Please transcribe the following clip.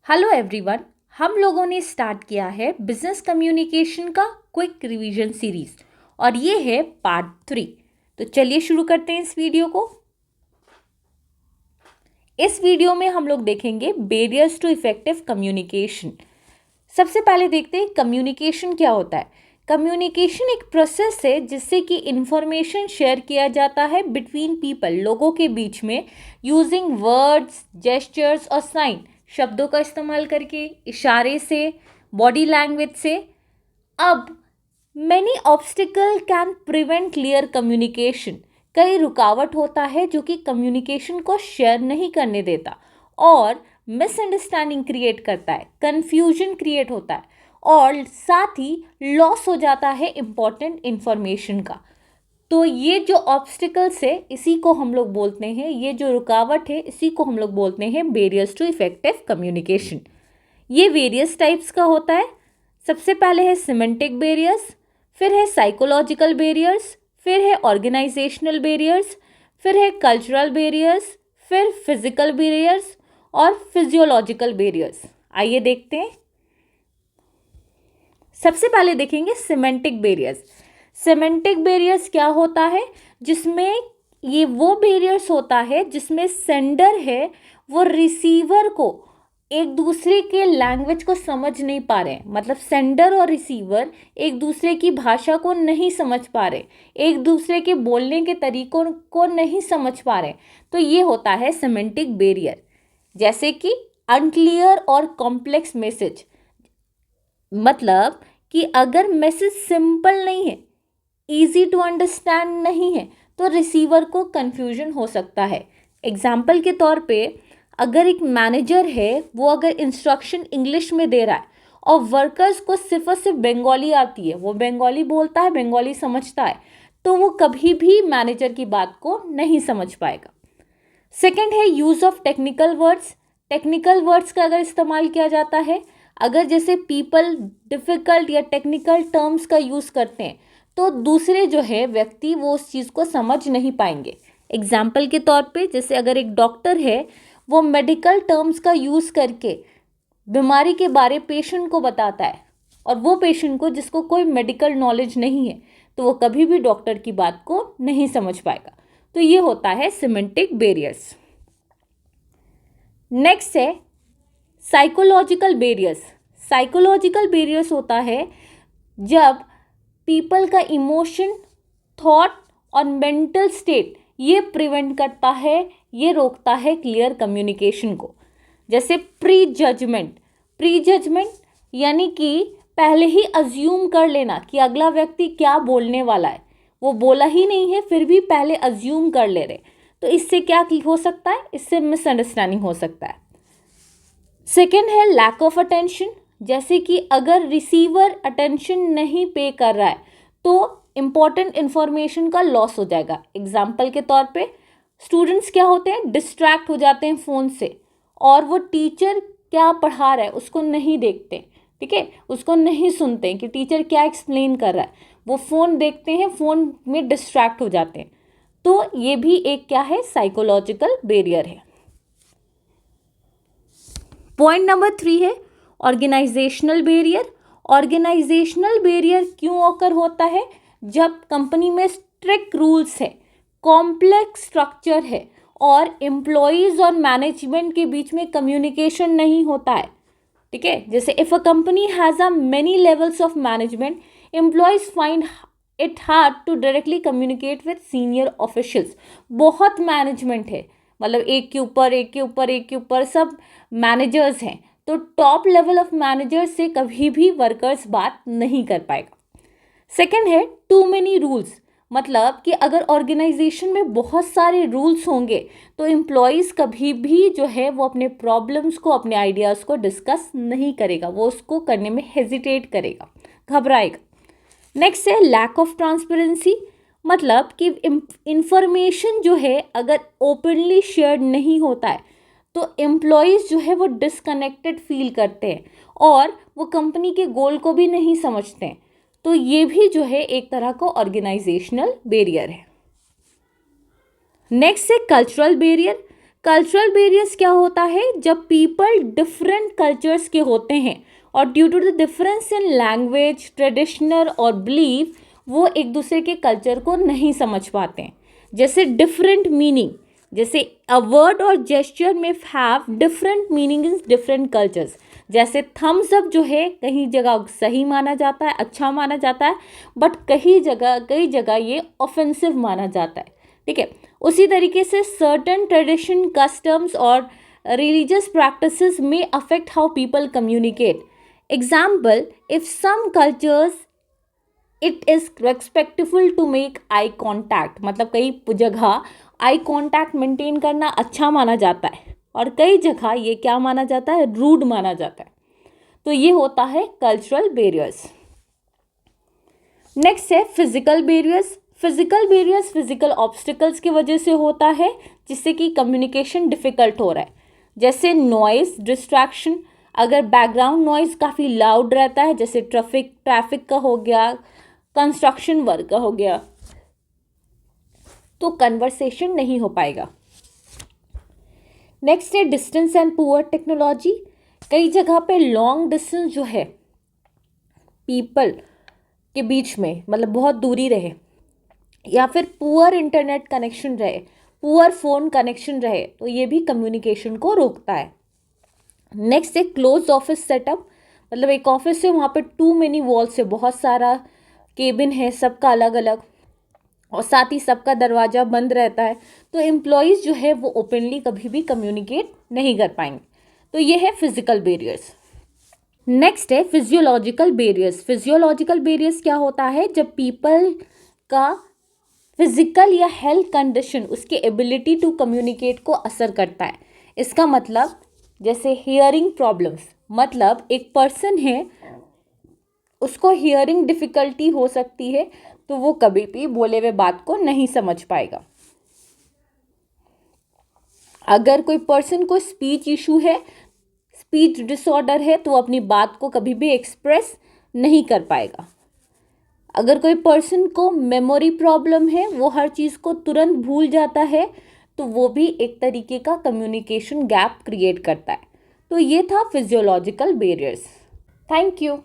Hello everyone. हम लोगों ने स्टार्ट किया है बिजनेस कम्युनिकेशन का क्विक रिवीजन सीरीज और ये है पार्ट 3। तो चलिए शुरू करते हैं इस वीडियो को। इस वीडियो में हम लोग देखेंगे बैरियर्स टू इफेक्टिव कम्युनिकेशन। सबसे पहले देखते हैं कम्युनिकेशन क्या होता है। कम्युनिकेशन एक प्रोसेस है जिससे कि इंफॉर्मेशन शेयर किया जाता है बिटवीन पीपल, लोगों के बीच में, यूजिंग वर्ड्स, जेस्चर्स और साइन, शब्दों का इस्तेमाल करके, इशारे से, बॉडी लैंग्वेज से। अब many obstacle can prevent clear communication. कई रुकावट होता है जो कि कम्युनिकेशन को शेयर नहीं करने देता और मिसअंडरस्टैंडिंग क्रिएट करता है, कंफ्यूजन क्रिएट होता है और साथ ही लॉस हो जाता है इंपॉर्टेंट इंफॉर्मेशन का। तो ये जो ऑब्स्टिकल्स है इसी को हम लोग बोलते हैं, ये जो रुकावट है इसी को हम लोग बोलते हैं बैरियर्स टू इफेक्टिव कम्युनिकेशन। ये वेरियस टाइप्स का होता है। सबसे पहले है सिमेंटिक बैरियर्स, फिर है साइकोलॉजिकल बैरियर्स, फिर है ऑर्गेनाइजेशनल बैरियर्स, फिर है कल्चरल बैरियर्स, फिर फिजिकल बैरियर्स और फिजियोलॉजिकल बैरियर्स। आइए देखते हैं। सबसे पहले देखेंगे सिमेंटिक बैरियर्स। सिमेंटिक बैरियर्स क्या होता है? जिसमें ये वो बैरियर्स होता है जिसमें सेंडर है वो रिसीवर को एक दूसरे के लैंग्वेज को समझ नहीं पा रहे हैं। मतलब सेंडर और रिसीवर एक दूसरे की भाषा को नहीं समझ पा रहे, एक दूसरे के बोलने के तरीकों को नहीं समझ पा रहे। तो ये होता है सिमेंटिक बैरियर। जैसे कि अनक्लियर और कॉम्प्लेक्स मैसेज, मतलब कि अगर मैसेज सिंपल नहीं है, इजी टू अंडरस्टैंड नहीं है, तो रिसीवर को कन्फ्यूजन हो सकता है। एग्जाम्पल के तौर पे अगर एक मैनेजर है वो अगर इंस्ट्रक्शन इंग्लिश में दे रहा है और वर्कर्स को सिर्फ और सिर्फ बंगाली आती है, वो बंगाली बोलता है, बंगाली समझता है, तो वो कभी भी मैनेजर की बात को नहीं समझ पाएगा। सेकंड है use of technical words. Technical words का अगर इस्तेमाल किया जाता है, अगर जैसे पीपल डिफ़िकल्ट या टेक्निकल टर्म्स का यूज़ करते हैं तो दूसरे जो है व्यक्ति वो उस चीज़ को समझ नहीं पाएंगे। एग्जाम्पल के तौर पे जैसे अगर एक डॉक्टर है वो मेडिकल टर्म्स का यूज़ करके बीमारी के बारे पेशेंट को बताता है और वो पेशेंट को जिसको कोई मेडिकल नॉलेज नहीं है तो वो कभी भी डॉक्टर की बात को नहीं समझ पाएगा। तो ये होता है सिमेंटिक बैरियर्स। नेक्स्ट है साइकोलॉजिकल बैरियर्स। साइकोलॉजिकल बैरियर्स होता है जब पीपल का इमोशन, थॉट और मेंटल स्टेट ये प्रिवेंट करता है, ये रोकता है क्लियर कम्युनिकेशन को। जैसे प्री जजमेंट। प्री जजमेंट यानी कि पहले ही अज्यूम कर लेना कि अगला व्यक्ति क्या बोलने वाला है, वो बोला ही नहीं है फिर भी पहले अज्यूम कर ले रहे, तो इससे क्या हो सकता है? इससे मिसअंडरस्टैंडिंग हो सकता है। सेकेंड है लैक ऑफ अटेंशन। जैसे कि अगर रिसीवर अटेंशन नहीं पे कर रहा है तो इम्पॉर्टेंट इंफॉर्मेशन का लॉस हो जाएगा। एग्जाम्पल के तौर पे स्टूडेंट्स क्या होते हैं, डिस्ट्रैक्ट हो जाते हैं फ़ोन से और वो टीचर क्या पढ़ा रहा है उसको नहीं देखते, ठीक है, उसको नहीं सुनते हैं कि टीचर क्या एक्सप्लेन कर रहा है, वो फ़ोन देखते हैं, फ़ोन में डिस्ट्रैक्ट हो जाते हैं। तो ये भी एक क्या है, साइकोलॉजिकल बैरियर है। पॉइंट नंबर 3 है ऑर्गेनाइजेशनल बैरियर। ऑर्गेनाइजेशनल बैरियर क्यों ऑकर होता है? जब कंपनी में स्ट्रिक्ट रूल्स है, कॉम्प्लेक्स स्ट्रक्चर है और एम्प्लॉयज़ और मैनेजमेंट के बीच में कम्युनिकेशन नहीं होता है, ठीक है। जैसे if a company has a many levels of management, employees find it hard to directly communicate with senior officials. बहुत मैनेजमेंट है, मतलब एक के ऊपर एक के ऊपर एक के ऊपर सब मैनेजर्स हैं, तो टॉप लेवल ऑफ मैनेजर से कभी भी वर्कर्स बात नहीं कर पाएगा। सेकंड है टू मेनी रूल्स। मतलब कि अगर ऑर्गेनाइजेशन में बहुत सारे रूल्स होंगे तो एम्प्लॉयज़ कभी भी जो है वो अपने प्रॉब्लम्स को, अपने आइडियाज़ को डिस्कस नहीं करेगा, वो उसको करने में हेजिटेट करेगा, घबराएगा। नेक्स्ट है लैक ऑफ ट्रांसपेरेंसी। मतलब कि इंफॉर्मेशन जो है अगर ओपनली शेयर नहीं होता है तो एम्प्लॉयज़ जो है वो डिसकनेक्टेड फील करते हैं और वो कंपनी के गोल को भी नहीं समझते हैं। तो ये भी जो है एक तरह का ऑर्गेनाइजेशनल बैरियर है। नेक्स्ट है कल्चरल बैरियर। कल्चरल बैरियर्स क्या होता है, जब पीपल डिफरेंट कल्चर्स के होते हैं और due to the difference in language, traditional और बिलीफ वो एक दूसरे के कल्चर को नहीं समझ पाते हैं। जैसे डिफरेंट मीनिंग, जैसे अ वर्ड और जेस्चर में have different meaning in different cultures. जैसे थम्स अप जो है कहीं जगह सही माना जाता है, अच्छा माना जाता है, बट कई जगह ये ऑफेंसिव माना जाता है। ठीक है, उसी तरीके से सर्टेन ट्रेडिशन, कस्टम्स और रिलीजियस प्रैक्टिसेस में affect how people communicate. Example, if some cultures it is respectful to make eye contact, मतलब कई जगह आई कॉन्टैक्ट मेंटेन करना अच्छा माना जाता है और कई जगह ये क्या माना जाता है, रूड माना जाता है। तो ये होता है कल्चरल बैरियर्स। नेक्स्ट है physical barriers. Physical barriers physical obstacles की वजह से होता है जिससे कि कम्युनिकेशन डिफिकल्ट हो रहा है। जैसे नॉइज डिस्ट्रैक्शन, अगर बैकग्राउंड नॉइज काफ़ी लाउड रहता है, जैसे ट्रैफिक का हो गया, कंस्ट्रक्शन वर्क का हो गया, तो कन्वर्सेशन नहीं हो पाएगा। नेक्स्ट है डिस्टेंस एंड पुअर टेक्नोलॉजी। कई जगह पे लॉन्ग डिस्टेंस जो है पीपल के बीच में, मतलब बहुत दूरी रहे, या फिर पुअर इंटरनेट कनेक्शन रहे, पुअर फोन कनेक्शन रहे, तो ये भी कम्युनिकेशन को रोकता है। नेक्स्ट है क्लोज ऑफिस सेटअप, मतलब एक ऑफिस है वहाँ पे टू मेनी वॉल्स है, बहुत सारा केबिन है, सबका अलग अलग, और साथ ही सबका दरवाज़ा बंद रहता है, तो एम्प्लॉयज़ जो है वो ओपनली कभी भी कम्युनिकेट नहीं कर पाएंगे। तो ये है फिजिकल बैरियर्स। नेक्स्ट है फिजियोलॉजिकल बैरियर्स। फिजियोलॉजिकल बैरियर्स क्या होता है, जब पीपल का फिजिकल या हेल्थ कंडीशन उसके एबिलिटी टू कम्युनिकेट को असर करता है। इसका मतलब जैसे हियरिंग प्रॉब्लम्स, मतलब एक पर्सन है उसको हियरिंग डिफ़िकल्टी हो सकती है, तो वो कभी भी बोले हुए बात को नहीं समझ पाएगा। अगर कोई पर्सन को स्पीच इशू है, स्पीच डिसऑर्डर है, तो वो अपनी बात को कभी भी एक्सप्रेस नहीं कर पाएगा। अगर कोई पर्सन को मेमोरी प्रॉब्लम है, वो हर चीज़ को तुरंत भूल जाता है, तो वो भी एक तरीके का कम्युनिकेशन गैप क्रिएट करता है। तो ये था फिजियोलॉजिकल बैरियर्स। Thank you.